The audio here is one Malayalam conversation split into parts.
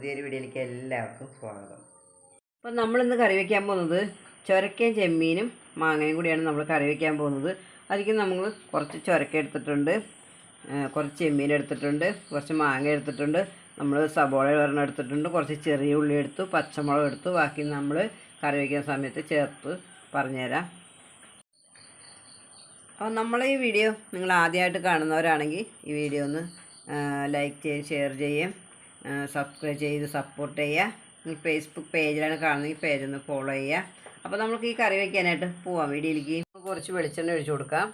പുതിയൊരു വീഡിയോയിലേക്ക് എല്ലാവർക്കും സ്വാഗതം. അപ്പോൾ നമ്മളിന്ന് കറി വയ്ക്കാൻ പോകുന്നത് ചുരക്കയും ചെമ്മീനും മാങ്ങയും കൂടിയാണ് നമ്മൾ കറി വയ്ക്കാൻ പോകുന്നത്. അതിലേക്ക് നമ്മൾ കുറച്ച് ചുരക്ക എടുത്തിട്ടുണ്ട്, കുറച്ച് ചെമ്മീൻ എടുത്തിട്ടുണ്ട്, കുറച്ച് മാങ്ങ എടുത്തിട്ടുണ്ട്, നമ്മൾ സബോള ഒരെണ്ണം എടുത്തിട്ടുണ്ട്, കുറച്ച് ചെറിയ ഉള്ളി എടുത്തു, പച്ചമുളക് എടുത്തു. ബാക്കി നമ്മൾ കറി വയ്ക്കുന്ന സമയത്ത് ചേർത്ത് പറഞ്ഞുതരാം. അപ്പോൾ നമ്മളെ ഈ വീഡിയോ നിങ്ങൾ ആദ്യമായിട്ട് കാണുന്നവരാണെങ്കിൽ ഈ വീഡിയോ ഒന്ന് ലൈക്ക് ചെയ്യുകയും ഷെയർ ചെയ്യുകയും സബ്സ്ക്രൈബ് ചെയ്ത് സപ്പോർട്ട് ചെയ്യുക. ഫേസ്ബുക്ക് പേജിലാണ് കാണുന്നത്, ഈ പേജൊന്ന് ഫോളോ ചെയ്യുക. അപ്പോൾ നമുക്ക് ഈ കറി വയ്ക്കാനായിട്ട് പോവാം വീഡിയോയിലേക്ക്. കുറച്ച് വെളിച്ചെണ്ണ ഒഴിച്ച് കൊടുക്കാം.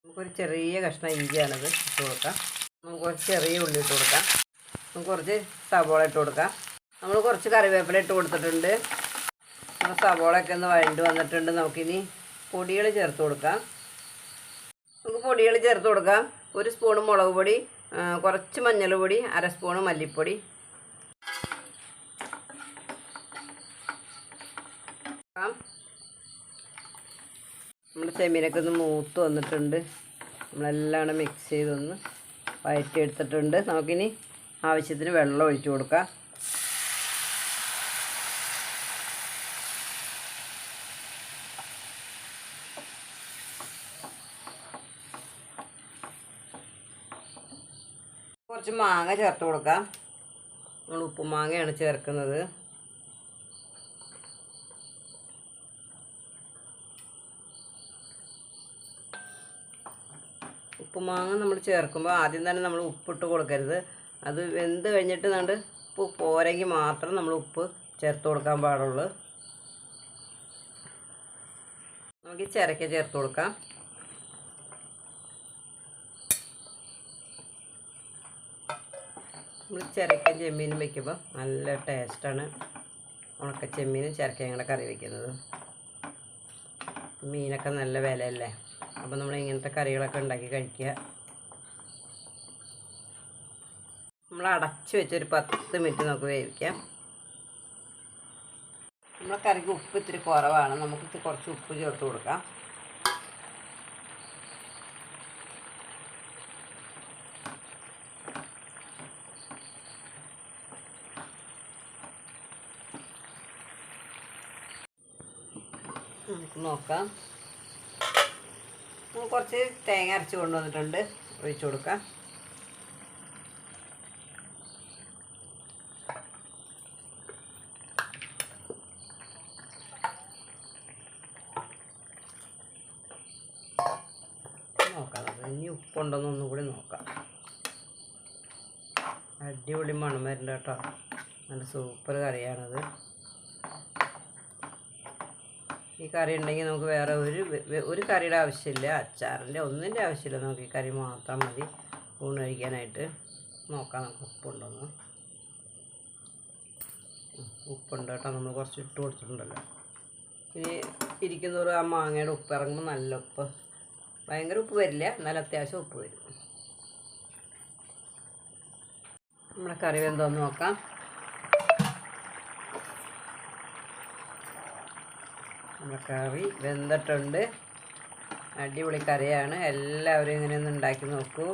നമുക്കൊരു ചെറിയ കഷ്ണം ഇഞ്ചിയാണത് ഇട്ട് കൊടുക്കാം. നമുക്ക് കുറച്ച് ചെറിയ ഉള്ളി ഇട്ട് കൊടുക്കാം. നമുക്ക് കുറച്ച് സവോള ഇട്ട് കൊടുക്കാം. നമ്മൾ കുറച്ച് കറിവേപ്പില ഇട്ട് കൊടുത്തിട്ടുണ്ട്. നമ്മൾ സവോളയൊക്കെ ഒന്ന് വഴണ്ട് വന്നിട്ടുണ്ട്. നമുക്കിനി പൊടികൾ ചേർത്ത് കൊടുക്കാം. നമുക്ക് പൊടികൾ ചേർത്ത് കൊടുക്കാം. ഒരു സ്പൂൺ മുളക് പൊടി, കുറച്ച് മഞ്ഞൾ പൊടി, അര സ്പൂണ് മല്ലിപ്പൊടി. നമ്മുടെ ചെമ്മീനൊക്കെ ഒന്ന് മൂത്ത് വന്നിട്ടുണ്ട്. നമ്മളെല്ലാം കൂടെ മിക്സ് ചെയ്തൊന്ന് വഴറ്റിയെടുത്തിട്ടുണ്ട്. നമുക്കിനി ആവശ്യത്തിന് വെള്ളം ഒഴിച്ചു കൊടുക്കാം. കുറച്ച് മാങ്ങ ചേർത്ത് കൊടുക്കാം. നമ്മൾ ഉപ്പുമാങ്ങയാണ് ചേർക്കുന്നത്. ഉപ്പുമാങ്ങ നമ്മൾ ചേർക്കുമ്പോൾ ആദ്യം തന്നെ നമ്മൾ ഉപ്പിട്ട് കൊടുക്കരുത്. അത് വെന്ത് കഴിഞ്ഞിട്ട് നമ്മൾ ഉപ്പ് പോരെങ്കിൽ മാത്രം നമ്മൾ ഉപ്പ് ചേർത്ത് കൊടുക്കാൻ പാടുള്ളൂ. നമുക്ക് ഈ ചിരക്ക ചേർത്ത് കൊടുക്കാം. നമ്മൾ ചിരക്കയും ചെമ്മീനും വയ്ക്കുമ്പോൾ നല്ല ടേസ്റ്റാണ്. ഉണക്ക ചെമ്മീനും ചിരക്കയും കൂടെ കറി വയ്ക്കുന്നത്. മീനൊക്കെ നല്ല വിലയല്ലേ, അപ്പോൾ നമ്മൾ ഇങ്ങനത്തെ കറികളൊക്കെ ഉണ്ടാക്കി കഴിക്കുക. നമ്മൾ അടച്ച് വെച്ചൊരു 10 മിനിറ്റ് നമുക്ക് വേവിക്കാം. നമ്മളെ കറിക്ക് ഉപ്പ് ഇത്തിരി കുറവാണ്. നമുക്ക് കുറച്ച് ഉപ്പ് ചേർത്ത് കൊടുക്കാം. നമുക്ക് നോക്കാം. കുറച്ച് തേങ്ങ അരച്ച് കൊണ്ടുവന്നിട്ടുണ്ട്, ഒഴിച്ചു കൊടുക്കാം. നോക്കാം ഇനി ഉപ്പുണ്ടോന്ന് ഒന്നും കൂടി നോക്കാം. അടിപൊളി മണം വരുന്നുണ്ട് കേട്ടോ. നല്ല സൂപ്പർ കറിയാണത്. ഈ കറി ഉണ്ടെങ്കിൽ നമുക്ക് വേറെ ഒരു കറിയുടെ ആവശ്യമില്ല, അച്ചാറിൻ്റെ ഒന്നിൻ്റെ ആവശ്യമില്ല. നമുക്ക് ഈ കറി മാത്രം മതി ഊണ് കഴിക്കാനായിട്ട്. നോക്കാം നമുക്ക് ഉപ്പുണ്ടോന്ന്. ഉപ്പുണ്ട് കേട്ടോ, നമ്മൾ കുറച്ച് ഇട്ട് കൊടുത്തിട്ടുണ്ടല്ലോ. ഇനി ഇരിക്കുന്നവർ ആ മാങ്ങയുടെ ഉപ്പ് ഇറങ്ങുമ്പോൾ നല്ല ഉപ്പ്, ഭയങ്കര ഉപ്പ് വരില്ല, എന്നാലും അത്യാവശ്യം ഉപ്പ് വരും. നമ്മുടെ കറി വെന്തോന്ന് നോക്കാം. നമ്മുടെ കറി വെന്തിട്ടുണ്ട്. അടിപൊളി കറിയാണ്. എല്ലാവരും ഇങ്ങനെയൊന്ന് ഉണ്ടാക്കി നോക്കൂ.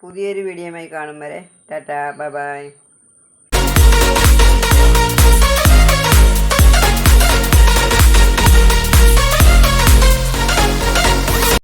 പുതിയൊരു വീഡിയോയുമായി കാണും വരെ ടാറ്റാ, ബൈ ബൈ.